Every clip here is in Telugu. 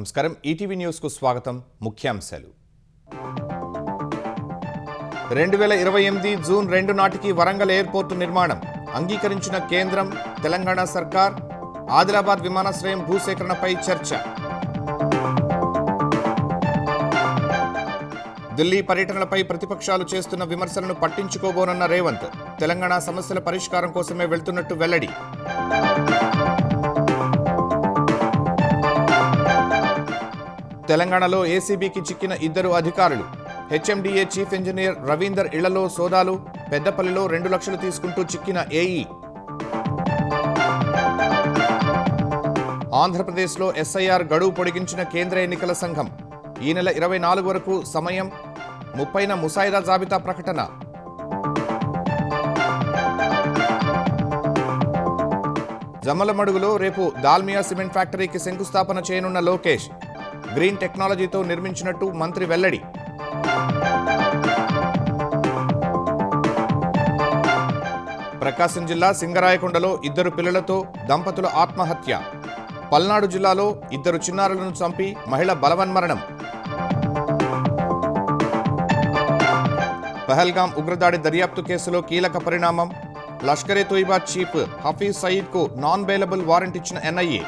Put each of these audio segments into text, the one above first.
నమస్కారం ఈటీవీ న్యూస్ కు స్వాగతం ముఖ్యాంశాలు 2028 జూన్ 2 నాటికి వరంగల్ ఎయిర్పోర్టు నిర్మాణం అంగీకరించిన కేంద్రం తెలంగాణ సర్కార్ ఆదిలాబాద్ విమానాశ్రయం భూసేకరణపై చర్చ ఢిల్లీ పర్యటనలపై ప్రతిపక్షాలు చేస్తున్న విమర్శలను పట్టించుకోబోనన్న రేవంత్ తెలంగాణ సమస్యల పరిష్కారం కోసమే వెళ్తున్నట్టు వెల్లడి తెలంగాణలో ఏసీబీకి చిక్కిన 2 అధికారులు హెచ్ఎండిఏ చీఫ్ ఇంజనీర్ రవీందర్ ఇళ్లలో సోదాలు పెద్దపల్లిలో 2 లక్షలు తీసుకుంటూ చిక్కిన ఏఈ ఆంధ్రప్రదేశ్లో ఎస్ఐఆర్ గడువు పొడిగించిన కేంద్ర ఎన్నికల సంఘం ఈ నెల 24 వరకు సమయం 30న ముసాయిదా జాబితా ప్రకటన జమ్మలమడుగులో రేపు దాల్మియా సిమెంట్ ఫ్యాక్టరీకి శంకుస్థాపన చేయనున్న లోకేష్ గ్రీన్ టెక్నాలజీతో నిర్మించినట్టు మంత్రి వెల్లడి ప్రకాశం జిల్లా సింగరాయకొండలో 2 పిల్లలతో దంపతుల ఆత్మహత్య పల్నాడు జిల్లాలో 2 చిన్నారులను చంపి మహిళ బలవన్మరణం పహల్గాం ఉగ్రదాడి దర్యాప్తు కేసులో కీలక పరిణామం లష్కరే తోయిబా చీఫ్ హఫీజ్ సయీద్ కు నాన్ బెయిలబుల్ వారెంట్ ఇచ్చిన ఎన్ఐఏ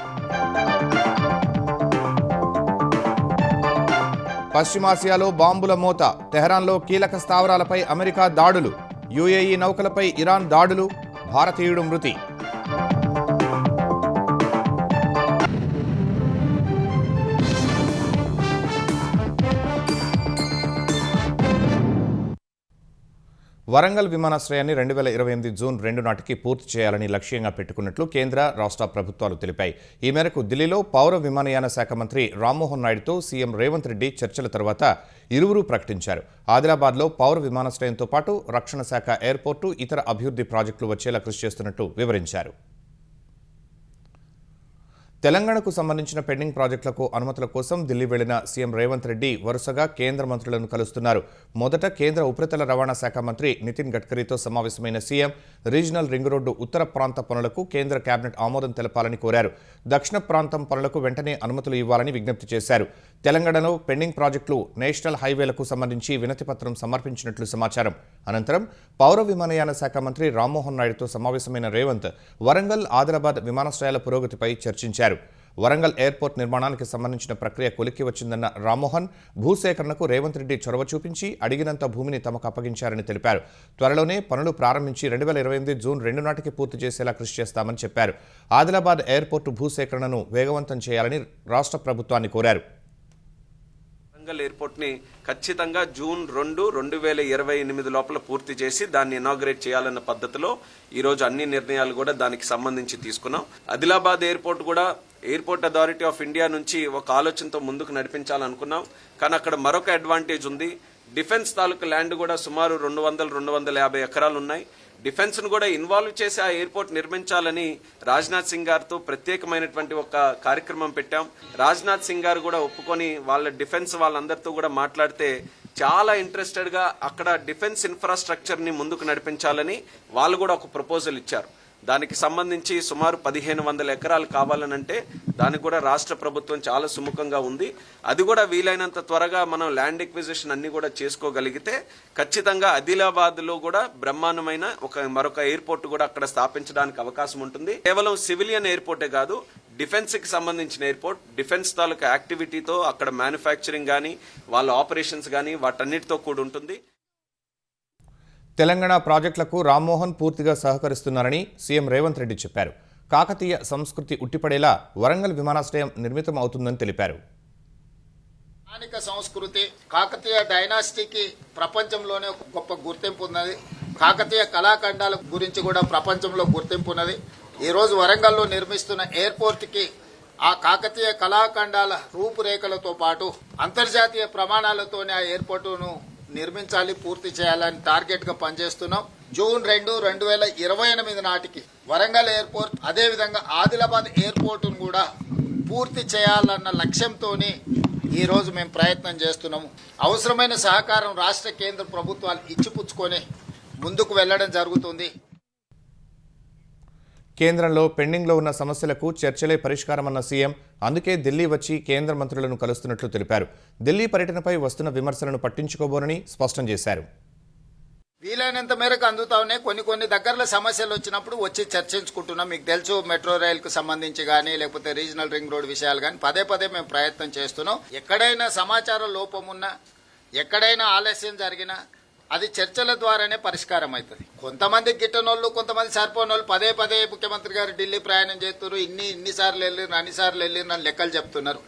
పశ్చిమాసియాలో బాంబుల మోత తెహరాన్లో కీలక స్థావరాలపై అమెరికా దాడులు యుఏఈ నౌకలపై ఇరాన్ దాడులు భారతీయుడు మృతి వరంగల్ విమానాశ్రయాన్ని 2028 జూన్ 2 నాటికి పూర్తి చేయాలని లక్ష్యంగా పెట్టుకున్నట్లు కేంద్ర రాష్ట్ర ప్రభుత్వాలు తెలిపాయి. ఈ మేరకు ఢిల్లీలో పౌర విమానయాన శాఖ మంత్రి రామ్మోహన్ నాయుడుతో సీఎం రేవంత్ రెడ్డి చర్చల తర్వాత ఇరువురు ప్రకటించారు. ఆదిలాబాద్లో పౌర విమానాశ్రయంతో పాటు రక్షణ శాఖ ఎయిర్పోర్టు ఇతర అభివృద్ధి ప్రాజెక్టులు వచ్చేలా కృషి చేస్తున్నట్టు వివరించారు. తెలంగాణకు సంబంధించిన పెండింగ్ ప్రాజెక్టులకు అనుమతుల కోసం ఢిల్లీ వెళ్లిన సీఎం రేవంత్ రెడ్డి వరుసగా కేంద్ర మంత్రులను కలుస్తున్నారు. మొదట కేంద్ర ఉపరితల రవాణా శాఖ మంత్రి నితిన్ గడ్కరీతో సమావేశమైన సీఎం రీజనల్ రింగ్ రోడ్డు ఉత్తర ప్రాంత పనులకు కేంద్ర కేబినెట్ ఆమోదం తెలపాలని కోరారు. దక్షిణ ప్రాంతం పనులకు వెంటనే అనుమతులు ఇవ్వాలని విజ్ఞప్తి చేశారు. తెలంగాణలో పెండింగ్ ప్రాజెక్టులు నేషనల్ హైవేలకు సంబంధించి వినతిపత్రం సమర్పించినట్లు సమాచారం. అనంతరం పౌర విమానయాన శాఖ మంత్రి రామ్మోహన్ నాయుడుతో సమావేశమైన రేవంత్ వరంగల్ ఆదిలాబాద్ విమానాశ్రయాల పురోగతిపై చర్చించారు. వరంగల్ ఎయిర్పోర్ట్ నిర్మాణానికి సంబంధించిన ప్రక్రియ కొలిక్కి వచ్చిందన్న రామ్మోహన్ భూసేకరణకు రేవంత్ రెడ్డి చొరవ చూపించి అడిగినంత భూమిని తమకు అప్పగించారని తెలిపారు. త్వరలోనే పనులు ప్రారంభించి 2028 జూన్ 2 నాటికి పూర్తి చేసేలా కృషి చేస్తామని చెప్పారు. ఆదిలాబాద్ ఎయిర్పోర్టు భూసేకరణను వేగవంతం చేయాలని రాష్ట్ర ప్రభుత్వాన్ని కోరారు. వరంగల్ ఎయిర్పోర్ట్ ని ఖచ్చితంగా జూన్ 2, 2028 లోపల పూర్తి చేసి దాన్ని ఇనాగ్రేట్ చేయాలన్న పద్ధతిలో ఈ రోజు అన్ని నిర్ణయాలు కూడా దానికి సంబంధించి తీసుకున్నాం. ఆదిలాబాద్ ఎయిర్పోర్ట్ కూడా ఎయిర్పోర్ట్ అథారిటీ ఆఫ్ ఇండియా నుంచి ఒక ఆలోచనతో ముందుకు నడిపించాలనుకున్నాం. కానీ అక్కడ మరొక అడ్వాంటేజ్ ఉంది. డిఫెన్స్ తాలూకు ల్యాండ్ కూడా సుమారు 200-250 ఎకరాలు ఉన్నాయి. డిఫెన్స్ ను కూడా ఇన్వాల్వ్ చేసి ఆ ఎయిర్పోర్ట్ నిర్మించాలని రాజ్నాథ్ సింగ్ గారితో ప్రత్యేకమైనటువంటి ఒక కార్యక్రమం పెట్టాం. రాజ్నాథ్ సింగ్ గారు కూడా ఒప్పుకొని వాళ్ళ డిఫెన్స్ వాళ్ళందరితో కూడా మాట్లాడితే చాలా ఇంట్రెస్టెడ్ గా అక్కడ డిఫెన్స్ ఇన్ఫ్రాస్ట్రక్చర్ ని ముందుకు నడిపించాలని వాళ్ళు కూడా ఒక ప్రపోజల్ ఇచ్చారు. దానికి సంబంధించి సుమారు 1500 ఎకరాలు కావాలనంటే దానికి కూడా రాష్ట్ర ప్రభుత్వం చాలా సుముఖంగా ఉంది. అది కూడా వీలైనంత త్వరగా మనం ల్యాండ్ ఎక్విజిషన్ అన్ని కూడా చేసుకోగలిగితే ఖచ్చితంగా ఆదిలాబాద్ లో కూడా బ్రహ్మాండమైన మరొక ఎయిర్పోర్ట్ కూడా అక్కడ స్థాపించడానికి అవకాశం ఉంటుంది. కేవలం సివిలియన్ ఎయిర్పోర్టే కాదు, డిఫెన్స్ కి సంబంధించిన ఎయిర్పోర్ట్, డిఫెన్స్ తాలూకా యాక్టివిటీతో అక్కడ మ్యానుఫ్యాక్చరింగ్ కానీ వాళ్ళ ఆపరేషన్స్ కానీ వాటన్నిటితో కూడి ఉంటుంది. తెలంగాణ ప్రాజెక్టులకు రామ్మోహన్ పూర్తిగా సహకరిస్తున్నారని సీఎం రేవంత్ రెడ్డి చెప్పారు. కాకతీయ సంస్కృతి ఉట్టిపడేలా వరంగల్ విమానాశ్రయం నిర్మితం అవుతుందని తెలిపారు. స్థానిక సంస్కృతి కాకతీయ డైనాసిటీకి ప్రపంచంలోనే ఒక గొప్ప గుర్తింపు ఉన్నది. కాకతీయ కళాఖండాల గురించి కూడా ప్రపంచంలో గుర్తింపు ఉన్నది. ఈరోజు వరంగల్లో నిర్మిస్తున్న ఎయిర్పోర్ట్కి ఆ కాకతీయ కళాఖండాల రూపురేఖలతో పాటు అంతర్జాతీయ ప్రమాణాలతోనే ఆ ఎయిర్పోర్టును నిర్మించాలి, పూర్తి చేయాలని టార్గెట్ గా పనిచేస్తున్నాం. జూన్ 2, 2028 నాటికి వరంగల్ ఎయిర్పోర్ట్ అదేవిధంగా ఆదిలాబాద్ ఎయిర్పోర్టును కూడా పూర్తి చేయాలన్న లక్ష్యంతోనే ఈ రోజు మేము ప్రయత్నం చేస్తున్నాము. అవసరమైన సహకారం రాష్ట్ర కేంద్ర ప్రభుత్వాలు ఇచ్చిపుచ్చుకొని ముందుకు వెళ్లడం జరుగుతుంది. కేంద్రంలో పెండింగ్లో ఉన్న సమస్యలకు చర్చలే పరిష్కారమన్న సీఎం అందుకే ఢిల్లీ వచ్చి కేంద్ర మంత్రులను కలుస్తున్నట్లు తెలిపారు. ఢిల్లీ పర్యటనపై వస్తున్న విమర్శలను పట్టించుకోబోనని స్పష్టం చేశారు. వీలైనంత మేరకు అందుతా ఉన్నాయి. కొన్ని దగ్గరలో సమస్యలు వచ్చినప్పుడు వచ్చి చర్చించుకుంటున్నాం. మీకు తెలుసు, మెట్రో రైలుకు సంబంధించి కానీ లేకపోతే రీజనల్ రింగ్ రోడ్ విషయాలు కానీ పదే మేము ప్రయత్నం చేస్తున్నాం. ఎక్కడైనా సమాచార లోపం ఉన్నా, ఎక్కడైనా ఆలస్యం జరిగినా అది చర్చల ద్వారానే పరిష్కారం అవుతుంది. కొంతమంది గిట్టనోళ్ళు, కొంతమంది సరిపోనోళ్ళు పదే ముఖ్యమంత్రి గారు ఢిల్లీ ప్రయాణం చేస్తున్నారు, ఇన్నిసార్లు వెళ్ళిరు, అన్నిసార్లు వెళ్ళిరు అని లెక్కలు చెప్తున్నారు.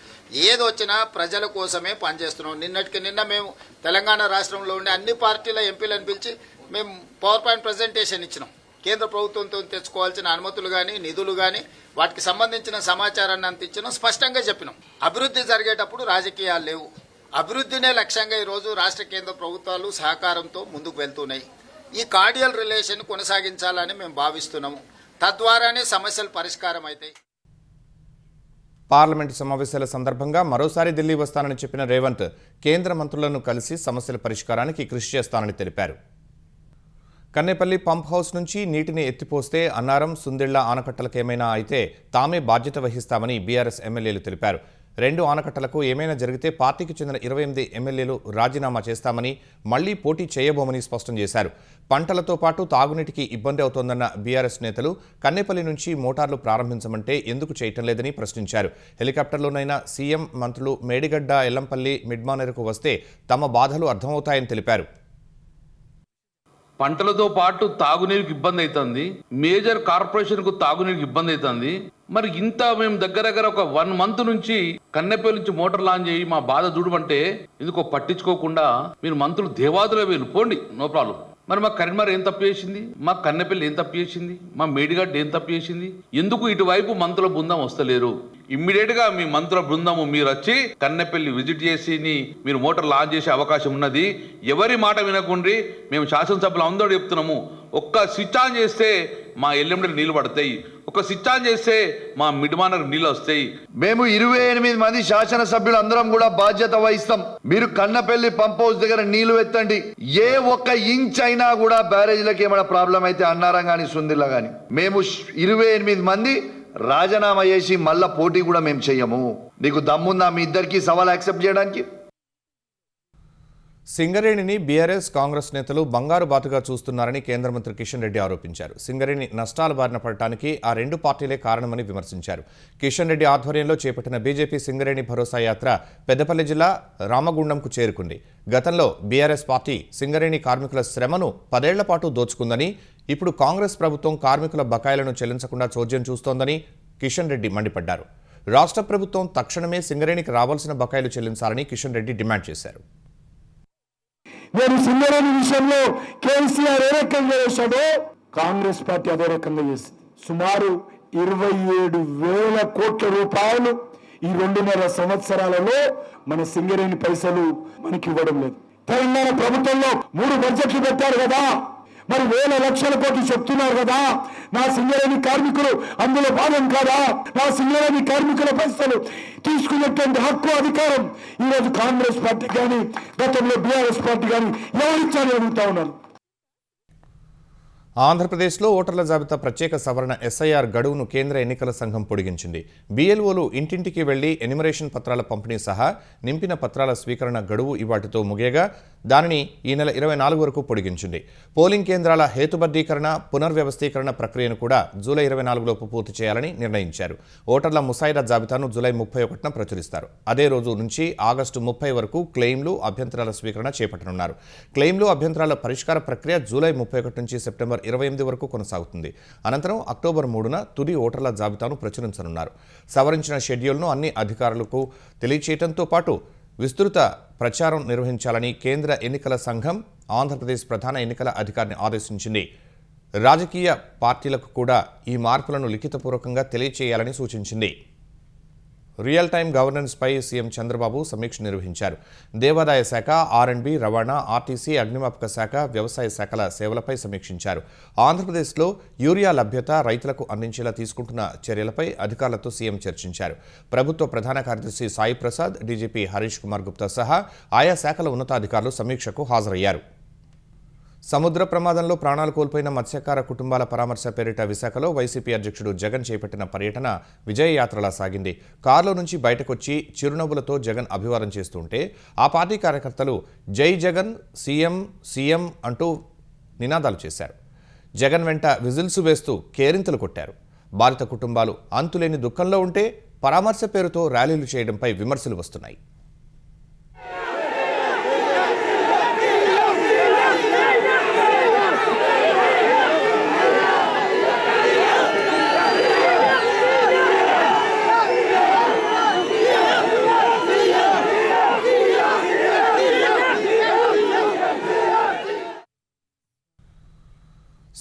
ఏది వచ్చినా ప్రజల కోసమే పనిచేస్తున్నాం. నిన్నటికి నిన్న మేము తెలంగాణ రాష్ట్రంలో ఉండే అన్ని పార్టీల ఎంపీలను పిలిచి మేము పవర్ పాయింట్ ప్రజెంటేషన్ ఇచ్చినాం. కేంద్ర ప్రభుత్వంతో తెచ్చుకోవాల్సిన అనుమతులు కానీ నిధులు కానీ వాటికి సంబంధించిన సమాచారాన్ని అంత ఇచ్చినాం. స్పష్టంగా చెప్పినాం, అభివృద్ధి జరిగేటప్పుడు రాజకీయాలు లేవు. అభివృద్ధినే లక్ష్యంగా ఈరోజు రాష్ట్ర కేంద్ర ప్రభుత్వాలు సహకారంతో ముందుకు వెళ్తున్నాయి. ఈ కార్డియల్ రిలేషన్ కొనసాగించాలని మేము భావిస్తున్నాము. తద్వారానే సమస్యలు పరిష్కారం అవుతాయి. పార్లమెంటు సమావేశాల సందర్భంగా మరోసారి ఢిల్లీ వస్తానని చెప్పిన రేవంత్ కేంద్ర మంత్రులను కలిసి సమస్యల పరిష్కారానికి కృషి చేస్తానని తెలిపారు. కన్నేపల్లి పంప్ హౌస్ నుంచి నీటిని ఎత్తిపోస్తే అన్నారం, సుందిళ్ల ఆనకట్టలకేమైనా అయితే తామే బాధ్యత వహిస్తామని బీఆర్ఎస్ ఎమ్మెల్యేలు తెలిపారు. 2 ఆనకట్టలకు ఏమైనా జరిగితే పార్టీకి చెందిన 28 ఎమ్మెల్యేలు రాజీనామా చేస్తామని, మళ్లీ పోటీ చేయబోమని స్పష్టం చేశారు. పంటలతో పాటు తాగునీటికి ఇబ్బంది అవుతోందన్న బీఆర్ఎస్ నేతలు కన్నేపల్లి నుంచి మోటార్లు ప్రారంభించమంటే ఎందుకు చేయటం లేదని ప్రశ్నించారు. హెలికాప్టర్లోనైనా సీఎం, మంత్రులు మేడిగడ్డ, ఎల్లంపల్లి, మిడ్మానేరుకు వస్తే తమ బాధలు అర్థమవుతాయని తెలిపారు. పంటలతో పాటు తాగునీరుకి ఇబ్బంది అవుతుంది, మేజర్ కార్పొరేషన్ కు తాగునీరుకి ఇబ్బంది అవుతుంది. మరి ఇంత మేము దగ్గర ఒక 1 మంత్ నుంచి కన్నెపల్లి నుంచి మోటార్ లాంచ్ చేయి మా బాధ చూడమంటే ఎందుకో పట్టించుకోకుండా మీరు మంత్రులు దేవాదులో వెళ్ళిపోండి, నో ప్రాబ్లం. మరి మా కరీంనగర్ ఏం తప్పు చేసింది, మా కన్నెపల్లి ఏం తప్పు చేసింది, మా మేడిగడ్డ ఏం తప్పు చేసింది? ఎందుకు ఇటువైపు మంత్రుల బృందం వస్తలేరు? ఇమ్మీడియట్ గా మీ మంత్రుల బృందము మీరు వచ్చి కన్నెపల్లి విజిట్ చేసి మీరు మోటార్ లాంచ్ చేసే అవకాశం ఉన్నది. ఎవరి మాట వినకుండ్రి. మేము శాసనసభలో అందరూ చెప్తున్నాము, ఒక్క స్విచ్ ఆన్ చేస్తే మా ఎల్లెండి నీళ్లు పడతాయి, ఒక స్విచ్ ఆన్ చేస్తే మా మిడ్మానర్ నీళ్ళు వస్తాయి. మేము 28 మంది శాసనసభ్యులు అందరం కూడా బాధ్యత వహిస్తాం. మీరు కన్నపల్లి పంప్ హౌస్ దగ్గర నీళ్లు ఎత్తండి. ఏ ఒక్క ఇంచ్ అయినా కూడా బ్యారేజ్లకి ఏమైనా ప్రాబ్లం అయితే అన్నారం కానీ సుందిల్లా కానీ మేము 28 మంది రాజీనామా చేసి మళ్ళా పోటీ కూడా మేము చెయ్యము. నీకు దమ్ముందా మీ ఇద్దరికి సవాల్ యాక్సెప్ట్ చేయడానికి? సింగరేణిని బీఆర్ఎస్, కాంగ్రెస్ నేతలు బంగారు బాతుగా చూస్తున్నారని కేంద్ర మంత్రి కిషన్ రెడ్డి ఆరోపించారు. సింగరేణి నష్టాల బారిన పడటానికి ఆ 2 పార్టీలే కారణమని విమర్శించారు. కిషన్ రెడ్డి ఆధ్వర్యంలో చేపట్టిన బీజేపీ సింగరేణి భరోసా యాత్ర పెద్దపల్లి జిల్లా రామగుండంకు చేరుకుంది. గతంలో బీఆర్ఎస్ పార్టీ సింగరేణి కార్మికుల శ్రమను 10 ఏళ్ల పాటు దోచుకుందని, ఇప్పుడు కాంగ్రెస్ ప్రభుత్వం కార్మికుల బకాయిలను చెల్లించకుండా చోద్యం చూస్తోందని కిషన్ రెడ్డి మండిపడ్డారు. రాష్ట్ర ప్రభుత్వం తక్షణమే సింగరేణికి రావాల్సిన బకాయిలు చెల్లించాలని కిషన్ రెడ్డి డిమాండ్ చేశారు. నేను సింగరేణి విషయంలో కేసీఆర్ ఏ రకంగా చేశాడో కాంగ్రెస్ పార్టీ అదే రకంగా చేసింది. సుమారు 27,000 కోట్ల రూపాయలు ఈ 2.5 సంవత్సరాలలో మన సింగరేణి పైసలు మనకి ఇవ్వడం లేదు. తెలంగాణ ప్రభుత్వంలో 3 బడ్జెట్లు పెట్టారు కదా, మరి 1,000 లక్షల కోట్లు చెప్తున్నారు కదా. నా సింగరేణి కార్మికులు అందులో భాగం కాదా? నా సింగరేణి కార్మికుల పైసలు తీసుకునేటువంటి హక్కు, అధికారం ఈరోజు కాంగ్రెస్ పార్టీ కానీ గతంలో బీఆర్ఎస్ పార్టీ కానీ ఎవరిచ్చారని అడుగుతా ఉన్నాను. ఆంధ్రప్రదేశ్లో ఓటర్ల జాబితా ప్రత్యేక సవరణ ఎస్ఐఆర్ గడువును కేంద్ర ఎన్నికల సంఘం పొడిగించింది. బీఎల్ఓలు ఇంటింటికి వెళ్లి ఎన్యుమరేషన్ పత్రాల పంపిణీ సహా నింపిన పత్రాల స్వీకరణ గడువు ఇవాటితో ముగియగా దానిని ఈ నెల 24 వరకు పొడిగించింది. పోలింగ్ కేంద్రాల హేతుబద్ధీకరణ, పునర్వ్యవస్థీకరణ ప్రక్రియను కూడా జూలై 24లోపు పూర్తి చేయాలని నిర్ణయించారు. ఓటర్ల ముసాయిదా జాబితాను జూలై 31న ప్రచురిస్తారు. అదే రోజు నుంచి ఆగస్టు 30 వరకు క్లెయిమ్లు, అభ్యంతరాల స్వీకరణ చేపట్టనున్నారు. క్లెయిమ్లు, అభ్యంతరాల పరిష్కార ప్రక్రియ జూలై 31 నుంచి సెప్టెంబర్ 28 వరకు కొనసాగుతుంది. అనంతరం అక్టోబర్ 3న తుది ఓటర్ల జాబితాను ప్రచురించనున్నారు. సవరించిన షెడ్యూల్ను అన్ని అధికారులకు తెలియచేయడంతో పాటు విస్తృత ప్రచారం నిర్వహించాలని కేంద్ర ఎన్నికల సంఘం ఆంధ్రప్రదేశ్ ప్రధాన ఎన్నికల అధికారిని ఆదేశించింది. రాజకీయ పార్టీలకు కూడా ఈ మార్పులను లిఖితపూర్వకంగా తెలియచేయాలని సూచించింది. రియల్ టైమ్ గవర్నెన్స్ పై సీఎం చంద్రబాబు సమీక్ష నిర్వహించారు. దేవాదాయ శాఖ, ఆర్ఎండ్బి, రవాణా, ఆర్టీసీ, అగ్నిమాపక శాఖ, వ్యవసాయ శాఖల సేవలపై సమీక్షించారు. ఆంధ్రప్రదేశ్లో యూరియా లభ్యత, రైతులకు అందించేలా తీసుకుంటున్న చర్యలపై అధికారులతో సీఎం చర్చించారు. ప్రభుత్వ ప్రధాన కార్యదర్శి సాయి ప్రసాద్, డీజీపీ హరీష్ కుమార్ గుప్తా సహా ఆయా శాఖల ఉన్నతాధికారులు సమీక్షకు హాజరయ్యారు. సముద్ర ప్రమాదంలో ప్రాణాలు కోల్పోయిన మత్స్యకార కుటుంబాల పరామర్శ పేరిట విశాఖలో వైసీపీ అధ్యక్షుడు జగన్ చేపట్టిన పర్యటన విజయయాత్రలా సాగింది. కారులో నుంచి బయటకొచ్చి చిరునవ్వులతో జగన్ అభివాదం చేస్తుంటే ఆ పార్టీ కార్యకర్తలు జై జగన్ సీఎం సీఎం అంటూ నినాదాలు చేశారు. జగన్ వెంట విజిల్స్ వేస్తూ కేరింతలు కొట్టారు. బాధిత కుటుంబాలు అంతులేని దుఃఖంలో ఉంటే పరామర్శ పేరుతో ర్యాలీలు చేయడంపై విమర్శలు వస్తున్నాయి.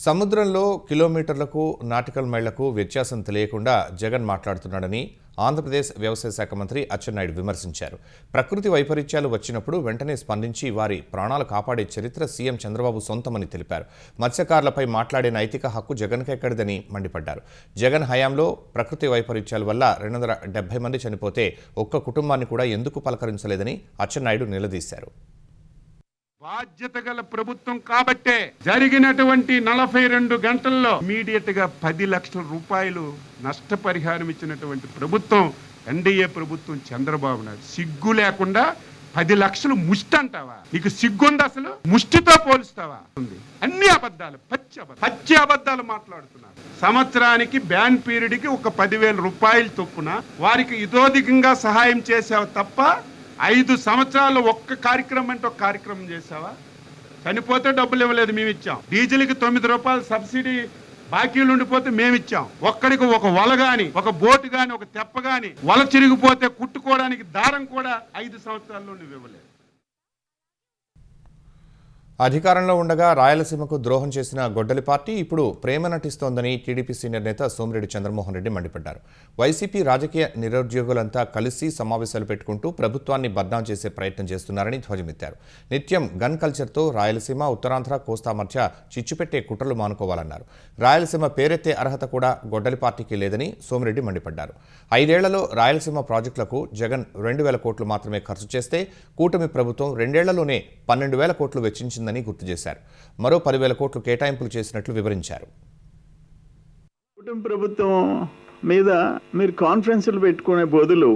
సముద్రంలో కిలోమీటర్లకు నాటికల్ మైళ్లకు వ్యత్యాసం తెలియకుండా జగన్ మాట్లాడుతున్నాడని ఆంధ్రప్రదేశ్ వ్యవసాయ శాఖ మంత్రి అచ్చెన్నాయుడు విమర్శించారు. ప్రకృతి వైపరీత్యాలు వచ్చినప్పుడు వెంటనే స్పందించి వారి ప్రాణాలు కాపాడే చరిత్ర సీఎం చంద్రబాబు సొంతమని తెలిపారు. మత్స్యకారులపై మాట్లాడే నైతిక హక్కు జగన్కెక్కడిదని మండిపడ్డారు. జగన్ హయాంలో ప్రకృతి వైపరీత్యాల వల్ల 270 మంది చనిపోతే ఒక్క కుటుంబాన్ని కూడా ఎందుకు పలకరించలేదని అచ్చెన్నాయుడు నిలదీశారు. బాధ్యత గల ప్రభుత్వం కాబట్టే జరిగినటువంటి 42 గంటల్లో ఇమీడియట్ గా 10 లక్షల రూపాయలు నష్టపరిహారం ఇచ్చినటువంటి ప్రభుత్వం ఎన్డీఏ ప్రభుత్వం చంద్రబాబు నాయుడు. సిగ్గు లేకుండా 10 లక్షలు ముష్టి అంటావా? నీకు సిగ్గుంది? అసలు ముష్టితో పోలుస్తావా? ఉంది అన్ని అబద్ధాలు, పచ్చి అబద్ధాలు మాట్లాడుతున్నారు. సంవత్సరానికి బ్యాన్ పీరియడ్ కి ఒక 10,000 రూపాయలు చొప్పున వారికి ఇతోధికంగా సహాయం చేసావు తప్ప 5 సంవత్సరాలు ఒక్క కార్యక్రమం అంటే ఒక కార్యక్రమం చేసావా? చనిపోతే డబ్బులు ఇవ్వలేదు, మేము ఇచ్చాం. డీజిల్కి 9 రూపాయలు సబ్సిడీ బాకీలు ఉండిపోతే మేము ఇచ్చాం. ఒక్కడికి ఒక వల గాని, ఒక బోటు గాని, ఒక తెప్ప గాని, వల చిరిగిపోతే కుట్టుకోవడానికి దారం కూడా 5 సంవత్సరాల్లో నువ్వు ఇవ్వలేదు. అధికారంలో ఉండగా రాయలసీమకు ద్రోహం చేసిన గొడ్డలి పార్టీ ఇప్పుడు ప్రేమ నటిస్తోందని టీడీపీ సీనియర్ నేత సోమిరెడ్డి చంద్రమోహన్ రెడ్డి మండిపడ్డారు. వైసీపీ రాజకీయ నిరుద్యోగులంతా కలిసి సమావేశాలు పెట్టుకుంటూ ప్రభుత్వాన్ని బద్నాం చేసే ప్రయత్నం చేస్తున్నారని ధ్వజమెత్తారు. నిత్యం గన్ కల్చర్తో రాయలసీమ, ఉత్తరాంధ్ర, కోస్తా మధ్య చిచ్చుపెట్టే కుట్రలు మానుకోవాలన్నారు. రాయలసీమ పేరెత్తే అర్హత కూడా గొడ్డలి పార్టీకి లేదని సోమిరెడ్డి మండిపడ్డారు. 5 ఏళ్లలో రాయలసీమ ప్రాజెక్టులకు జగన్ 2,000 కోట్లు మాత్రమే ఖర్చు చేస్తే కూటమి ప్రభుత్వం 2 ఏళ్లలోనే 12,000 కోట్లు వెచ్చించిందని గుర్తు చేశారు. మరో 10,000 కోట్లు కేటాయింపులు చేసినట్లు వివరించారు. కుటుంబ ప్రభుత్వం మీద మీరు కాన్ఫరెన్సులు పెట్టుకునే బదులు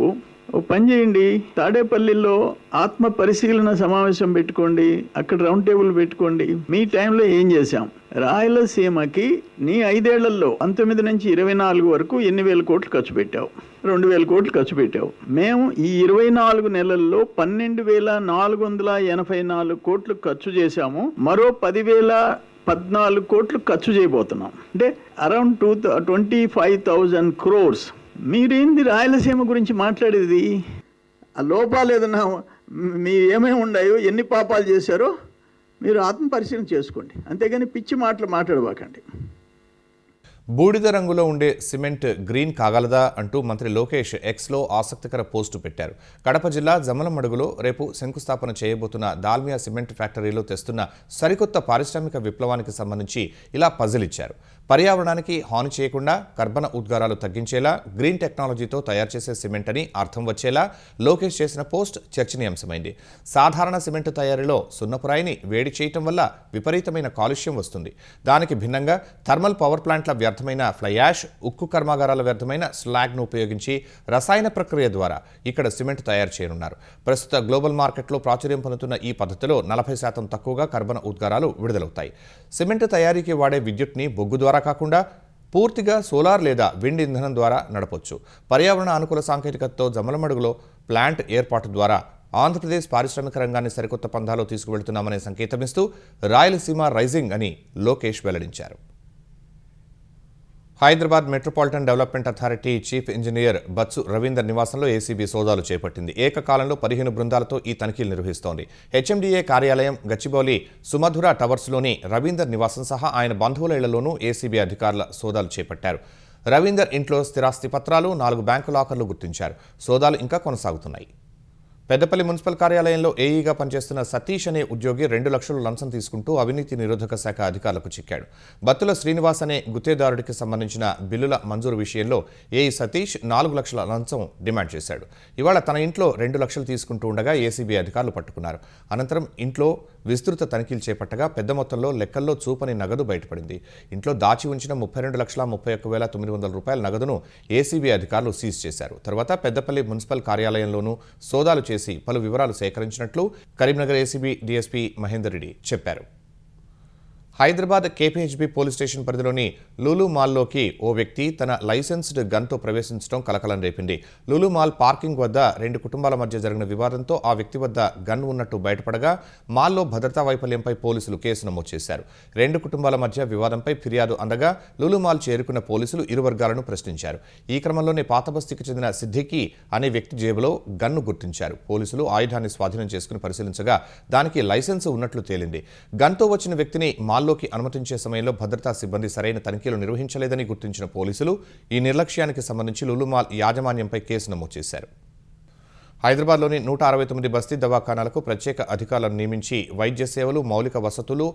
ఓ పని చేయండి, తాడేపల్లిలో ఆత్మ పరిశీలన సమావేశం పెట్టుకోండి, అక్కడ రౌండ్ టేబుల్ పెట్టుకోండి. మీ టైంలో ఏం చేశాం? రాయలసీమకి నీ 5 ఏళ్లలో 19 నుంచి 24 వరకు ఎన్ని వేల కోట్లు ఖర్చు పెట్టావు? 2,000 కోట్లు ఖర్చు పెట్టావు. మేము ఈ 24 నెలల్లో 12,484 కోట్లు ఖర్చు చేశాము. మరో 10,014 కోట్లు ఖర్చు చేయబోతున్నాం. అంటే అరౌండ్ 25,000 crores. మీరేంది రాయలసీమ గురించి మాట్లాడేది? ఆ లోపాలు ఏదన్నా మీరు ఏమేమి ఉన్నాయో, ఎన్ని పాపాలు చేశారో మీరు ఆత్మపరిశీలన చేసుకోండి. అంతేగాని పిచ్చి మాటలు మాట్లాడబాకండి. బూడిద రంగులో ఉండే సిమెంట్ గ్రీన్ కాగలదా అంటూ మంత్రి లోకేష్ ఎక్స్లో ఆసక్తికర పోస్టు పెట్టారు. కడప జిల్లా జమ్మలమడుగులో రేపు శంకుస్థాపన చేయబోతున్న దాల్మియా సిమెంట్ ఫ్యాక్టరీలో తెస్తున్న సరికొత్త పారిశ్రామిక విప్లవానికి సంబంధించి ఇలా పజిల్ ఇచ్చారు. పర్యావరణానికి హాని చేయకుండా కర్బన ఉద్గారాలు తగ్గించేలా గ్రీన్ టెక్నాలజీతో తయారు చేసే సిమెంట్ అని అర్థం వచ్చేలా లోకేష్ చేసిన పోస్ట్ చర్చనీయాంశమైంది. సాధారణ సిమెంట్ తయారీలో సున్నపురాయిని వేడి చేయటం వల్ల విపరీతమైన కాలుష్యం వస్తుంది. దానికి భిన్నంగా థర్మల్ పవర్ ప్లాంట్ల వ్యర్థమైన ఫ్లై యాష్, ఉక్కు కర్మాగారాల వ్యర్థమైన స్లాగ్ను ఉపయోగించి రసాయన ప్రక్రియ ద్వారా ఇక్కడ సిమెంట్ తయారు చేయనున్నారు. ప్రస్తుత గ్లోబల్ మార్కెట్లో ప్రాచుర్యం పొందుతున్న ఈ పద్ధతిలో 40% తక్కువగా కర్బన ఉద్గారాలు విడుదలవుతాయి. సిమెంట్ తయారీకి వాడే విద్యుత్ని బొగ్గు ద్వారా కాకుండా పూర్తిగా సోలార్ లేదా విండ్ ఇంధనం ద్వారా నడపొచ్చు. పర్యావరణ అనుకూల సాంకేతికతతో జమ్మలమడుగులో ప్లాంట్ ఏర్పాటు ద్వారా ఆంధ్రప్రదేశ్ పారిశ్రామిక రంగాన్ని సరికొత్త పంథాలో తీసుకువెళ్తున్నామనే సంకేతమిస్తూ రాయలసీమ రైజింగ్ అని లోకేష్ వెల్లడించారు. Hyderabad metropolitan development authority chief engineer Batsu Ravinder నివాసంలో ఏసీబీ సోదాలు చేపట్టింది. ఏకకాలంలో 15 బృందాలతో ఈ తనిఖీలు నిర్వహిస్తోంది. హెచ్ఎండిఏ కార్యాలయం, గచ్చిబౌలి సుమధుర టవర్స్లోని రవీందర్ నివాసం సహా ఆయన బంధువుల ఇళ్లలోనూ ఏసీబీ అధికారుల సోదాలు చేపట్టారు. రవీందర్ ఇంట్లో స్థిరాస్తి పత్రాలు, 4 బ్యాంకు లాకర్లు గుర్తించారు. సోదాలు ఇంకా కొనసాగుతున్నాయి. పెద్దపల్లి మున్సిపల్ కార్యాలయంలో ఏఈగా పనిచేస్తున్న సతీష్ అనే ఉద్యోగి 2 లక్షలు లంచం తీసుకుంటూ అవినీతి నిరోధక శాఖ అధికారులకు చిక్కాడు. బత్తుల శ్రీనివాస్ అనే గుత్తేదారుడికి సంబంధించిన బిల్లుల మంజూరు విషయంలో ఏఈ సతీష్ 4 లక్షల లంచం డిమాండ్ చేశాడు. ఇవాళ తన ఇంట్లో 2 లక్షలు తీసుకుంటూ ఉండగా ఏసీబీ అధికారులు పట్టుకున్నారు. అనంతరం ఇంట్లో విస్తృత తనిఖీలు చేపట్టగా పెద్ద మొత్తంలో లెక్కల్లో చూపని నగదు బయటపడింది. ఇంట్లో దాచి ఉంచిన 32,31,900 రూపాయల నగదును ఏసీబీ అధికారులు సీజ్ చేశారు. తర్వాత పెద్దపల్లి మున్సిపల్ కార్యాలయంలోనూ సోదాలు చేసి పలు వివరాలు సేకరించినట్లు కరీంనగర్ ఏసీబీ డీఎస్పీ మహేందర్ రెడ్డి చెప్పారు. హైదరాబాద్ కేపీహెచ్బీ పోలీస్ స్టేషన్ పరిధిలోని లూలు మాల్లోకి ఓ వ్యక్తి తన లైసెన్స్డ్ గన్తో ప్రవేశించడం కలకలం రేపింది. లూలు మాల్ పార్కింగ్ వద్ద 2 కుటుంబాల మధ్య జరిగిన వివాదంతో ఆ వ్యక్తి వద్ద గన్ ఉన్నట్టు బయటపడగా మాల్లో భద్రతా వైఫల్యంపై పోలీసులు కేసు నమోదు చేశారు. 2 కుటుంబాల మధ్య వివాదంపై ఫిర్యాదు అందగా లూలు మాల్ చేరుకున్న పోలీసులు ఇరు వర్గాలను ప్రశ్నించారు. ఈ క్రమంలోనే పాతబస్తీకి చెందిన సిద్దికి అనే వ్యక్తి జేబులో గన్ను గుర్తించారు. పోలీసులు ఆయుధాన్ని స్వాధీనం చేసుకుని పరిశీలించగా దానికి లైసెన్స్ ఉన్నట్లు తేలింది. గన్తో వచ్చిన వ్యక్తిని మాల్లోకి అనుమతించే సమయంలో భద్రతా సిబ్బంది సరైన తనిఖీలు నిర్వహించలేదని గుర్తించిన పోలీసులు ఈ నిర్లక్ష్యానికి సంబంధించి లూలు మాల్ యాజమాన్యంపై కేసు నమోదు చేశారు. హైదరాబాద్లోని 169 బస్తీ దవాఖానాలకు ప్రత్యేక అధికారులను నియమించి వైద్య సేవలు, మౌలిక వసతులు,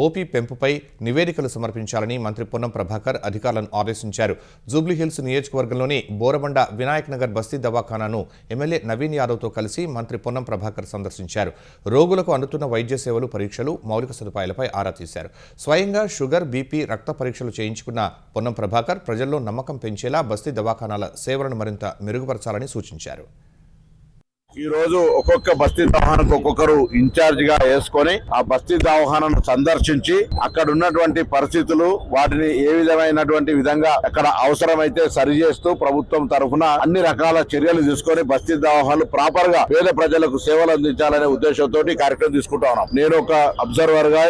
ఓపీ పెంపుపై నివేదికలు సమర్పించాలని మంత్రి పొన్నం ప్రభాకర్ అధికారులను ఆదేశించారు. జూబ్లీహిల్స్ నియోజకవర్గంలోని బోరబండ వినాయక్ నగర్ బస్తీ దవాఖానాను ఎమ్మెల్యే నవీన్ యాదవ్తో కలిసి మంత్రి పొన్నం ప్రభాకర్ సందర్శించారు. రోగులకు అందుతున్న వైద్య సేవలు, పరీక్షలు, మౌలిక సదుపాయాలపై ఆరా తీశారు. స్వయంగా షుగర్, బీపీ, రక్త పరీక్షలు చేయించుకున్న పొన్నం ప్రభాకర్ ప్రజల్లో నమ్మకం పెంచేలా బస్తీ దవాఖానాల సేవలను మరింత మెరుగుపరచాలని సూచించారు. ఈ రోజు ఒక్కొక్క బస్తీ దవాఖానకు ఒక్కొక్కరు ఇన్ఛార్జ్ గా వేసుకొని ఆ బస్తీ దవాఖానను సందర్శించి అక్కడ ఉన్నటువంటి పరిస్థితులు, వాటిని ఏ విధమైనటువంటి విధంగా అక్కడ అవసరమైతే సరి చేస్తూ ప్రభుత్వం తరఫున అన్ని రకాల చర్యలు తీసుకొని బస్తీ దవాఖానలు ప్రాపర్ గా పేద ప్రజలకు సేవలు అందించాలనే ఉద్దేశంతో కార్యక్రమం తీసుకుంటా ఉన్నాం. నేను ఒక అబ్జర్వర్ గా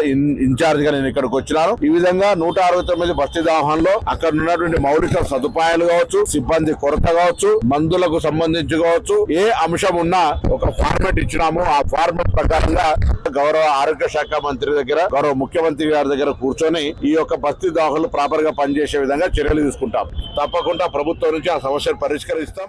ఇన్ఛార్జ్ గా నేను ఇక్కడికి వచ్చినాను. ఈ విధంగా 169 బస్తీ దవాఖానలో అక్కడ ఉన్నటువంటి మౌలిక సదుపాయాలు కావచ్చు, సిబ్బంది కొరత కావచ్చు, మందులకు సంబంధించి కావచ్చు, ఏ అంశం ఉన్నా ఒక ఫార్మాట్ ఇచ్చినాము. ఆ ఫార్మాట్ ప్రకారంగా గౌరవ ఆరోగ్య శాఖ మంత్రి దగ్గర, గౌరవ ముఖ్యమంత్రి గారి దగ్గర కూర్చొని ఈ యొక్క బస్తీ దవాఖానలు ప్రాపర్ గా పనిచేసే విధంగా చర్యలు తీసుకుంటాం. తప్పకుండా ప్రభుత్వం నుంచి ఆ సమస్యను పరిష్కరిస్తాం.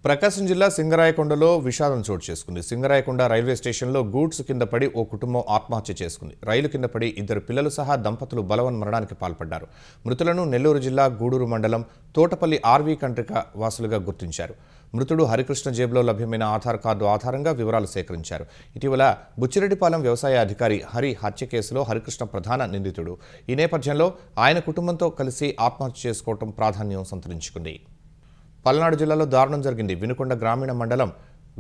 ప్రకాశం జిల్లా సింగరాయకొండలో విషాదం చోటు చేసుకుంది. సింగరాయకొండ రైల్వే స్టేషన్లో గూడ్స్ కింద పడి ఓ కుటుంబం ఆత్మహత్య చేసుకుంది. రైలు కింద పడి 2 పిల్లలు సహా దంపతులు బలవన్మరణానికి పాల్పడ్డారు. మృతులను నెల్లూరు జిల్లా గూడూరు మండలం తోటపల్లి ఆర్వీ కంట్రిక వాసులుగా గుర్తించారు. మృతుడు హరికృష్ణ జేబులో లభ్యమైన ఆధార్ కార్డు ఆధారంగా వివరాలు సేకరించారు. ఇటీవల బుచ్చిరెడ్డిపాలెం వ్యవసాయ అధికారి హరి హత్య కేసులో హరికృష్ణ ప్రధాన నిందితుడు. ఈ నేపథ్యంలో ఆయన కుటుంబంతో కలిసి ఆత్మహత్య చేసుకోవడం ప్రాధాన్యం సంతరించుకుంది. పల్నాడు జిల్లాలో దారుణం జరిగింది. వినుకొండ గ్రామీణ మండలం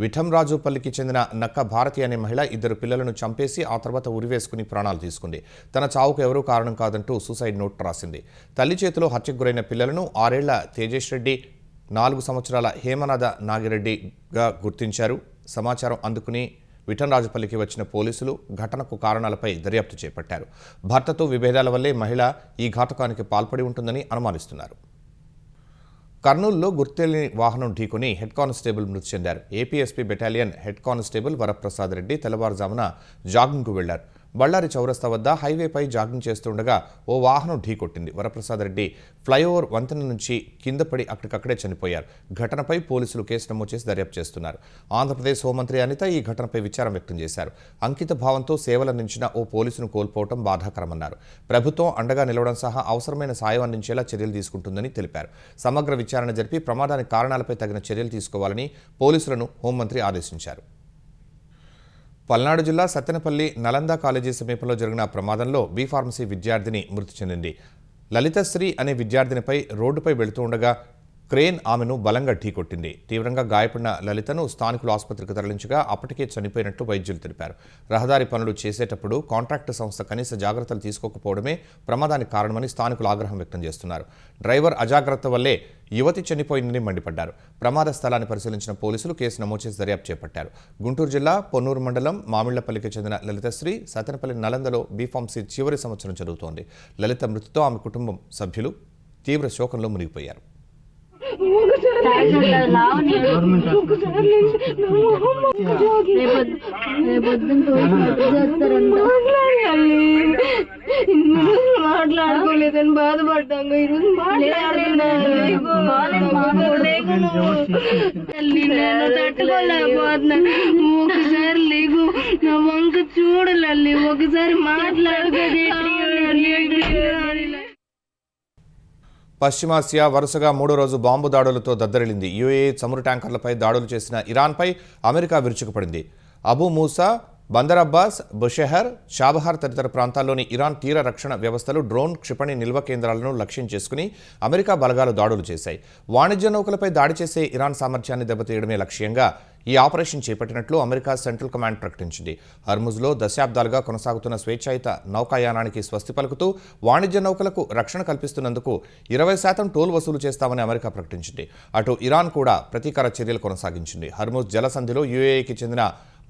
విఠంరాజుపల్లికి చెందిన నక్క భారతి అనే మహిళ 2 పిల్లలను చంపేసి ఆ తర్వాత ఉరివేసుకుని ప్రాణాలు తీసుకుంది. తన చావుకు ఎవరూ కారణం కాదంటూ సూసైడ్ నోట్ రాసింది. తల్లి చేతిలో హత్యకు గురైన పిల్లలను 6 ఏళ్ల తేజేష్ రెడ్డి, 4 సంవత్సరాల హేమనాథ నాగిరెడ్డిగా గుర్తించారు. సమాచారం అందుకుని విఠంరాజుపల్లికి వచ్చిన పోలీసులు ఘటనకు కారణాలపై దర్యాప్తు చేపట్టారు. భర్తతో విభేదాల వల్లే మహిళ ఈ ఘాతకానికి పాల్పడి ఉంటుందని అనుమానిస్తున్నారు. కర్నూలులో గుర్తెలిని వాహనం ఢీకొని హెడ్ కానిస్టేబుల్ మృతి చెందారు. APSP battalion head constable Varaprasad Reddy తెల్లవారుజామున జాగింగ్కు వెళ్లారు. బళ్ళారి చౌరస్తా వద్ద హైవేపై జాగింగ్ చేస్తుండగా ఓ వాహనం ఢీకొట్టింది. వరప్రసాద్ రెడ్డి ఫ్లైఓవర్ వంతెన నుంచి కింద పడి అక్కడికక్కడే చనిపోయారు. ఘటనపై పోలీసులు కేసు నమోదు చేసి దర్యాప్తు చేస్తున్నారు. ఆంధ్రప్రదేశ్ హోంమంత్రి అనిత ఈ ఘటనపై విచారం వ్యక్తం చేశారు. అంకిత భావంతో సేవలందించిన ఓ పోలీసును కోల్పోవడం బాధాకరమన్నారు. ప్రభుత్వం అండగా నిలవడం సహా అవసరమైన సాయం అందించేలా చర్యలు తీసుకుంటుందని తెలిపారు. సమగ్ర విచారణ జరిపి ప్రమాదానికి కారణాలపై తగిన చర్యలు తీసుకోవాలని పోలీసులను హోంమంత్రి ఆదేశించారు. పల్నాడు జిల్లా సత్తెనపల్లి నలంద కాలేజీ సమీపంలో జరిగిన ప్రమాదంలో బీ ఫార్మసీ విద్యార్థిని మృతి చెందింది. లలితశ్రీ అనే విద్యార్థినిపై రోడ్డుపై వెళుతూ ఉండగా క్రేన్ ఆమెను బలంగా ఢీకొట్టింది. తీవ్రంగా గాయపడిన లలితను స్థానికులు ఆసుపత్రికి తరలించగా అప్పటికే చనిపోయినట్లు వైద్యులు తెలిపారు. రహదారి పనులు చేసేటప్పుడు కాంట్రాక్టు సంస్థ కనీస జాగ్రత్తలు తీసుకోకపోవడమే ప్రమాదానికి కారణమని స్థానికులు ఆగ్రహం వ్యక్తం చేస్తున్నారు. డ్రైవర్ అజాగ్రత్త వల్లే యువతి చనిపోయిందని మండిపడ్డారు. ప్రమాద స్థలాన్ని పరిశీలించిన పోలీసులు కేసు నమోదు చేసి దర్యాప్తు చేపట్టారు. గుంటూరు జిల్లా పొన్నూరు మండలం మామిళ్లపల్లికి చెందిన లలితశ్రీ సత్తెనపల్లి నలందలో బీఫార్మసీ చివరి సంవత్సరం చదువుతోంది. లలిత మృతితో ఆమె కుటుంబం సభ్యులు తీవ్ర శోకంలో మునిగిపోయారు. మాట్లాడుకోలేదని బాధపడ్డాము. ఈరోజు తట్టుకోలేకపోతున్నా. ఒకసారి లేకు నా వంక చూడలల్లి, ఒకసారి మాట్లాడుకోదే. పశ్చిమాసియా వరుసగా 3వ రోజు బాంబు దాడులతో దద్దరిల్లింది. యూఏఈ చమురు ట్యాంకర్లపై దాడులు చేసిన ఇరాన్పై అమెరికా విరుచుకుపడింది. Abu Musa Bandar Abbas, Bushehr, Chabahar తదితర ప్రాంతాల్లోని ఇరాన్ తీర రక్షణ వ్యవస్థలు డ్రోన్ క్షిపణి నిల్వ కేంద్రాలను లక్ష్యం చేసుకుని అమెరికా బలగాలు దాడులు చేశాయి. వాణిజ్య నౌకలపై దాడి చేసే ఇరాన్ సామర్థ్యాన్ని దెబ్బతీయడమే లక్ష్యంగా ఈ ఆపరేషన్ చేపట్టినట్లు అమెరికా సెంట్రల్ కమాండ్ ప్రకటించింది. హర్ముజ్లో దశాబ్దాలుగా కొనసాగుతున్న స్వేచ్ఛాయుత నౌకాయానానికి స్వస్తి పలుకుతూ వాణిజ్య నౌకలకు రక్షణ కల్పిస్తున్నందుకు 20% టోల్ వసూలు చేస్తామని అమెరికా ప్రకటించింది. అటు ఇరాన్ కూడా ప్రతీకార చర్యలు కొనసాగించింది. హర్ముజ్ జలసంధిలో యూఏఈకి చెందిన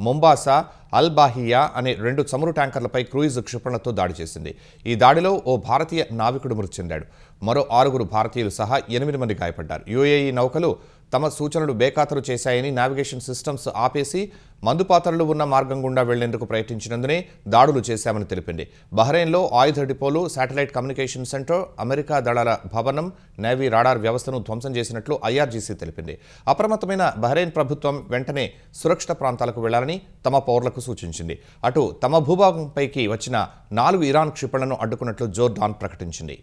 మొంబాసా, అల్ బాహియా అనే 2 చమురు ట్యాంకర్లపై క్రూయిజ్ క్షిపణులతో దాడి చేసింది. ఈ దాడిలో ఓ భారతీయ నావికుడు మృతి చెందాడు. మరో 6 భారతీయులు సహా 8 మంది గాయపడ్డారు. యూఏఈ నౌకలు తమ సూచనలు బేఖాతరు చేశాయని, నావిగేషన్ సిస్టమ్స్ ఆపేసి మందుపాత్రలు ఉన్న మార్గం గుండా వెళ్లేందుకు ప్రయత్నించినందునే దాడులు చేశామని తెలిపింది. బహ్రెయిన్లో ఆయుధ డిపోలు, శాటిలైట్ కమ్యూనికేషన్ సెంటర్, అమెరికా దళాల భవనం, నేవీ రాడార్ వ్యవస్థను ధ్వంసం చేసినట్లు ఐఆర్జీసీ తెలిపింది. అప్రమత్తమైన బహ్రెయిన్ ప్రభుత్వం వెంటనే సురక్షిత ప్రాంతాలకు వెళ్లాలని తమ పౌరులకు సూచించింది. అటు తమ భూభాగంపైకి వచ్చిన 4 ఇరాన్ క్షిపణులను అడ్డుకున్నట్లు జోర్డాన్ ప్రకటించింది.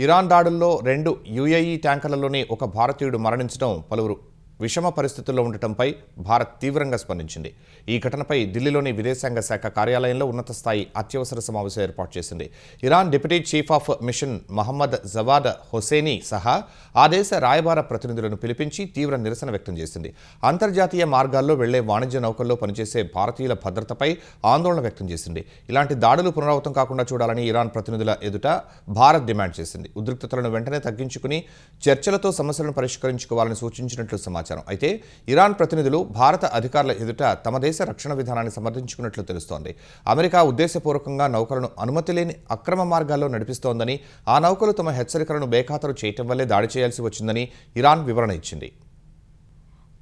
ఇరాన్ దాడుల్లో 2 యూఏఈ ట్యాంకర్లలోని ఒక భారతీయుడు మరణించడం, పలువురు విషమ పరిస్థితుల్లో ఉండటంపై భారత్ తీవ్రంగా స్పందించింది. ఈ ఘటనపై ఢిల్లీలోని విదేశాంగ శాఖ కార్యాలయంలో ఉన్నత స్థాయి అత్యవసర సమావేశం ఏర్పాటు చేసింది. Iran deputy chief of mission Mohammad Javad Hosseini సహా ఆ దేశ రాయబార ప్రతినిధులను పిలిపించి తీవ్ర నిరసన వ్యక్తం చేసింది. అంతర్జాతీయ మార్గాల్లో వెళ్లే వాణిజ్య నౌకల్లో పనిచేసే భారతీయుల భద్రతపై ఆందోళన వ్యక్తం చేసింది. ఇలాంటి దాడులు పునరావృతం కాకుండా చూడాలని ఇరాన్ ప్రతినిధుల ఎదుట భారత్ డిమాండ్ చేసింది. ఉద్రిక్తతలను వెంటనే తగ్గించుకుని చర్చలతో సమస్యలను పరిష్కరించుకోవాలని సూచించినట్లు సమాచారం. అయితే ఇరాన్ ప్రతినిధులు భారత అధికారుల ఎదుట తమ దేశ రక్షణ విధానాన్ని సమర్థించుకున్నట్లు తెలుస్తోంది. అమెరికా ఉద్దేశపూర్వకంగా నౌకలను అనుమతి లేని అక్రమ మార్గాల్లో నడిపిస్తోందని, ఆ నౌకలు తమ హెచ్చరికలను బేఖాతరు చేయటం వల్లే దాడి చేయాల్సి వచ్చిందని ఇరాన్ వివరణ ఇచ్చింది.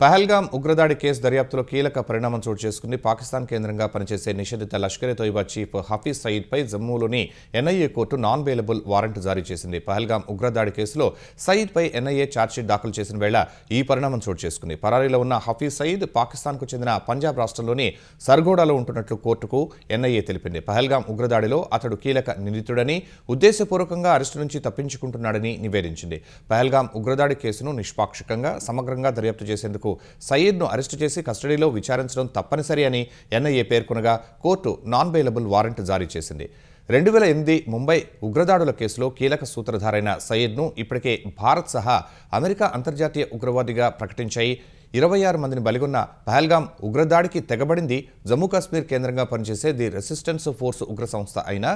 పహల్గామ్ ఉగ్రదాడి కేసు దర్యాప్తులో కీలక పరిణామం చోటు చేసుకుంది. పాకిస్తాన్ కేంద్రంగా పనిచేసే నిషేధిత లష్కర్ ఎ తోయిబా చీఫ్ హఫీజ్ సయీద్పై జమ్మూలోని NIA court non bailable warrant జారీ చేసింది. పహల్గామ్ ఉగ్రదాడి కేసులో సయీద్పై ఎన్ఐఏ ఛార్జ్షీట్ దాఖలు చేసిన వేళ ఈ పరిణామం చోటు చేసుకుంది. పరారీలో ఉన్న హఫీజ్ సయీద్ పాకిస్తాన్కు చెందిన పంజాబ్ రాష్ట్రంలోని సర్గోడాలో ఉంటున్నట్లు కోర్టుకు ఎన్ఐఏ తెలిపింది. పహల్గామ్ ఉగ్రదాడిలో అతడు కీలక నిందితుడని, ఉద్దేశపూర్వకంగా అరెస్టు నుంచి తప్పించుకుంటున్నాడని నివేదించింది. పహల్గామ్ ఉగ్రదాడి కేసును నిష్పాక్షికంగా, సమగ్రంగా దర్యాప్తు చేసేందుకు సయీద్ను అరెస్టు చేసి కస్టడీలో విచారించడం తప్పనిసరి అని ఎన్ఐఏ పేర్కొనగా కోర్టు నాన్ బెయిలబుల్ వారెంట్ జారీ చేసింది. 2008 ముంబై ఉగ్రదాడుల కేసులో కీలక సూత్రధారైన సయీద్ను ఇప్పటికే భారత్ సహా అమెరికా అంతర్జాతీయ ఉగ్రవాదిగా ప్రకటించాయి. 26 మందిని బలిగొన్న పహల్గామ్ ఉగ్రదాడికి తెగబడింది జమ్మూ కాశ్మీర్ కేంద్రంగా పనిచేసే ది రెసిస్టెన్స్ ఫోర్స్ ఉగ్ర సంస్థ అయినా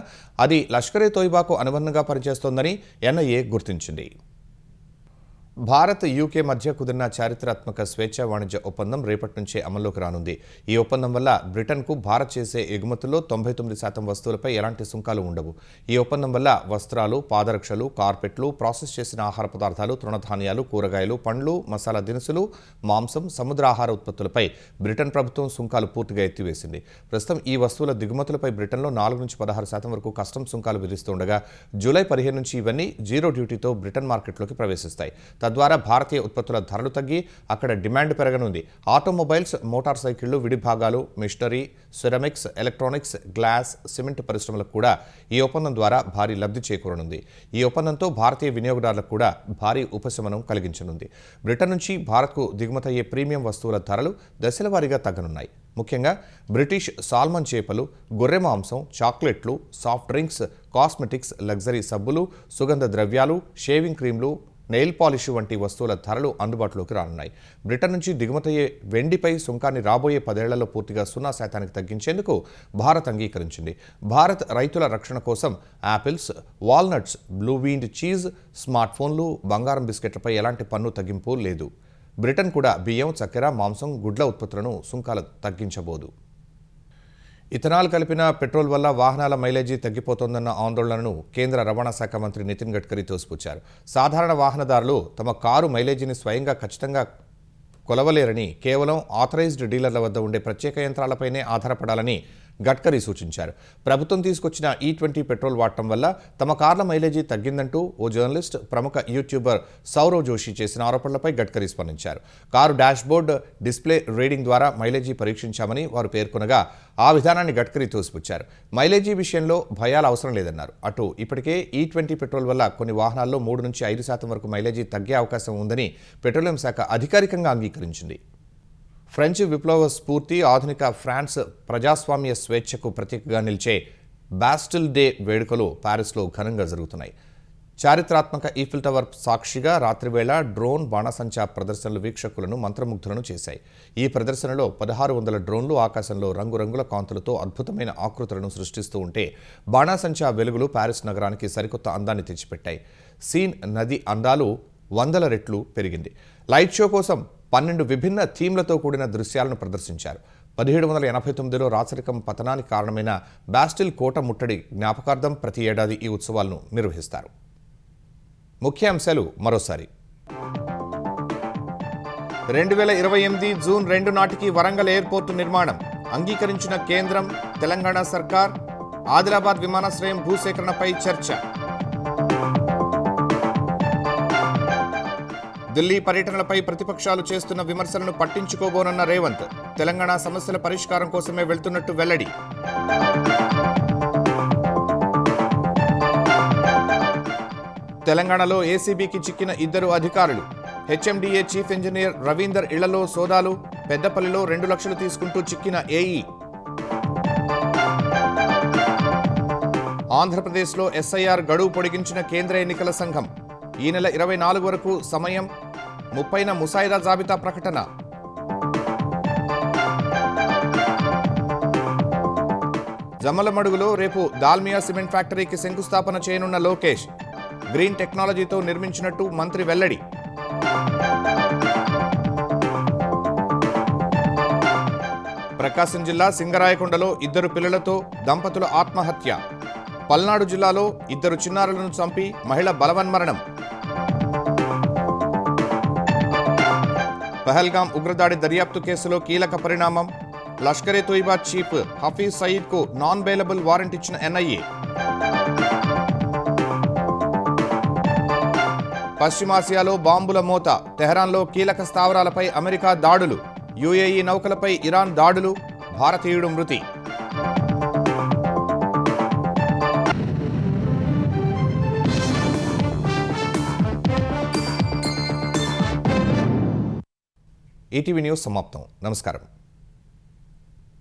అది లష్కర్ ఎ తోయిబాకు అనుబంధంగా పనిచేస్తోందని ఎన్ఐఏ గుర్తించింది. భారత్, యూకే మధ్య కుదిరిన చారిత్రాత్మక స్వేచ్ఛా వాణిజ్య ఒప్పందం రేపటి నుంచే అమల్లోకి రానుంది. ఈ ఒప్పందం వల్ల బ్రిటన్కు భారత్ చేసే ఎగుమతుల్లో 99% వస్తువులపై ఎలాంటి సుంకాలు ఉండవు. ఈ ఒప్పందం వల్ల వస్త్రాలు, పాదరక్షలు, కార్పెట్లు, ప్రాసెస్ చేసిన ఆహార పదార్థాలు, తృణధాన్యాలు, కూరగాయలు, పండ్లు, మసాలా దినుసులు, మాంసం, సముద్ర ఆహార ఉత్పత్తులపై బ్రిటన్ ప్రభుత్వం సుంకాలు పూర్తిగా ఎత్తివేసింది. ప్రస్తుతం ఈ వస్తువుల దిగుమతులపై బ్రిటన్లో 4 నుంచి 16% వరకు కస్టమ్స్ సుంకాలు విధిస్తుండగా జూలై 15 నుంచి ఇవన్నీ జీరో డ్యూటీతో బ్రిటన్ మార్కెట్లోకి ప్రవేశిస్తాయి. తద్వారా భారతీయ ఉత్పత్తుల ధరలు తగ్గి అక్కడ డిమాండ్ పెరగనుంది. ఆటోమొబైల్స్, మోటార్ సైకిళ్లు, విడి భాగాలు, machinery, ceramics, electronics, glass, cement పరిశ్రమలకు కూడా ఈ ఒప్పందం ద్వారా భారీ లబ్ధి చేకూరనుంది. ఈ ఒప్పందంతో భారతీయ వినియోగదారులకు కూడా భారీ ఉపశమనం కలిగించనుంది. బ్రిటన్ నుంచి భారత్కు దిగుమతయ్యే ప్రీమియం వస్తువుల ధరలు దశలవారీగా తగ్గనున్నాయి. ముఖ్యంగా బ్రిటిష్ సాల్మన్ చేపలు, గొర్రె మాంసం, చాక్లెట్లు, సాఫ్ట్ డ్రింక్స్, కాస్మెటిక్స్, లగ్జరీ సబ్బులు, సుగంధ ద్రవ్యాలు, షేవింగ్ క్రీమ్లు, నెయిల్ పాలిష్ వంటి వస్తువుల ధరలు అందుబాటులోకి రానున్నాయి. బ్రిటన్ నుంచి దిగుమతయ్యే వెండిపై సుంకాన్ని రాబోయే 10 ఏళ్లలో పూర్తిగా 0% తగ్గించేందుకు భారత్ అంగీకరించింది. భారత్ రైతుల రక్షణ కోసం apples, walnuts, blue veined cheese, smart ఫోన్లు, బంగారం బిస్కెట్లపై ఎలాంటి పన్ను తగ్గింపు లేదు. బ్రిటన్ కూడా బియ్యం, చక్కెర, మాంసం, గుడ్ల ఉత్పత్తులను సుంకాలు తగ్గించబోదు. ఇథనాల్ కలిపిన పెట్రోల్ వల్ల వాహనాల మైలేజీ తగ్గిపోతోందన్న ఆందోళనను కేంద్ర రవాణా శాఖ మంత్రి నితిన్ గడ్కరీ తోసిపుచ్చారు. సాధారణ వాహనదారులు తమ కారు మైలేజీని స్వయంగా ఖచ్చితంగా కొలవలేరని, కేవలం ఆథరైజ్డ్ డీలర్ల వద్ద ఉండే ప్రత్యేక యంత్రాలపైనే ఆధారపడాలని గడ్కరీ సూచించారు. ప్రభుత్వం తీసుకొచ్చిన E20 పెట్రోల్ వాడటం వల్ల తమ కార్ల మైలేజీ తగ్గిందంటూ ఓ జర్నలిస్ట్, ప్రముఖ యూట్యూబర్ సౌరవ్ జోషి చేసిన ఆరోపణలపై గడ్కరీ స్పందించారు. కారు డాష్బోర్డ్ డిస్ప్లే రీడింగ్ ద్వారా మైలేజీ పరీక్షించామని వారు పేర్కొనగా ఆ విధానాన్ని గడ్కరీ తోసిపుచ్చారు. మైలేజీ విషయంలో భయాల అవసరం లేదన్నారు. అటు ఇప్పటికే E20 పెట్రోల్ వల్ల కొన్ని వాహనాల్లో 3 నుంచి 5% వరకు మైలేజీ తగ్గే అవకాశం ఉందని పెట్రోలియం శాఖ అధికారికంగా అంగీకరించింది. ఫ్రెంచ్ విప్లవ స్ఫూర్తి ఆధునిక ఫ్రాన్స్ ప్రజాస్వామ్య స్వేచ్ఛకు ప్రతీకగా నిలిచే బాస్టిల్ డే వేడుకలు ప్యారిస్లో ఘనంగా జరుగుతున్నాయి. చారిత్రాత్మక ఈఫిల్ టవర్ సాక్షిగా రాత్రివేళ డ్రోన్ బాణాసంచా ప్రదర్శనలు వీక్షకులను మంత్రముగ్ధులను చేశాయి. ఈ ప్రదర్శనలో 1600 డ్రోన్లు ఆకాశంలో రంగురంగుల కాంతులతో అద్భుతమైన ఆకృతులను సృష్టిస్తూ ఉంటే బాణాసంచా వెలుగులు ప్యారిస్ నగరానికి సరికొత్త అందాన్ని తెచ్చిపెట్టాయి. సీన్ నది అందాలు 100 రెట్లు పెరిగింది. లైట్ షో కోసం 12 విభిన్న థీమ్లతో కూడిన దృశ్యాలను ప్రదర్శించారు. 1789లో రాచరికం పతనానికి కారణమైన బాస్టిల్ కోట ముట్టడి జ్ఞాపకార్థం ప్రతి ఏడాది ఈ ఉత్సవాలను నిర్వహిస్తారు. ముఖ్యాంశాలు మరోసారి. 2028 జూన్ 2 నాటికి వరంగల్ ఎయిర్పోర్టు నిర్మాణం అంగీకరించిన కేంద్రం, తెలంగాణ సర్కార్. ఆదిలాబాద్ విమానాశ్రయం భూసేకరణపై చర్చ. ఢిల్లీ పర్యటనలపై ప్రతిపక్షాలు చేస్తున్న విమర్శలను పట్టించుకోబోనన్న రేవంత్. తెలంగాణ సమస్యల పరిష్కారం కోసమే వెళ్తున్నట్టు వెల్లడి. తెలంగాణలో ఏసీబీకి చిక్కిన 2 అధికారులు. హెచ్ఎండిఏ చీఫ్ ఇంజనీర్ రవీందర్ ఇళ్లలో సోదాలు. పెద్దపల్లిలో 2 లక్షలు తీసుకుంటూ చిక్కిన ఏఈ. ఆంధ్రప్రదేశ్లో ఎస్ఐఆర్ గడువు పొడిగించిన కేంద్ర ఎన్నికల సంఘం. ఈ నెల 24 వరకు సమయం. 30న ముసాయిదా జాబితా ప్రకటన. జమ్మలమడుగులో రేపు దాల్మియా సిమెంట్ ఫ్యాక్టరీకి శంకుస్థాపన చేయనున్న లోకేష్. గ్రీన్ టెక్నాలజీతో నిర్మించినట్టు మంత్రి వెల్లడి. ప్రకాశం జిల్లా సింగరాయకొండలో 2 పిల్లలతో దంపతుల ఆత్మహత్య. పల్నాడు జిల్లాలో 2 చిన్నారులను చంపి మహిళ బలవన్మరణం. పహల్గాం ఉగ్రదాడి దర్యాప్తు కేసులో కీలక పరిణామం. లష్కరే తోయిబా చీఫ్ హఫీజ్ సయీద్కు నాన్ బెయిలబుల్ వారెంట్ ఇచ్చిన ఎన్ఐఏ. పశ్చిమాసియాలో బాంబుల మోత. తెహరాన్లో కీలక స్థావరాలపై అమెరికా దాడులు. యుఏఈ నౌకలపై ఇరాన్ దాడులు. భారతీయుడు మృతి. ఈటీవీ న్యూస్ సమాప్తం. నమస్కారం.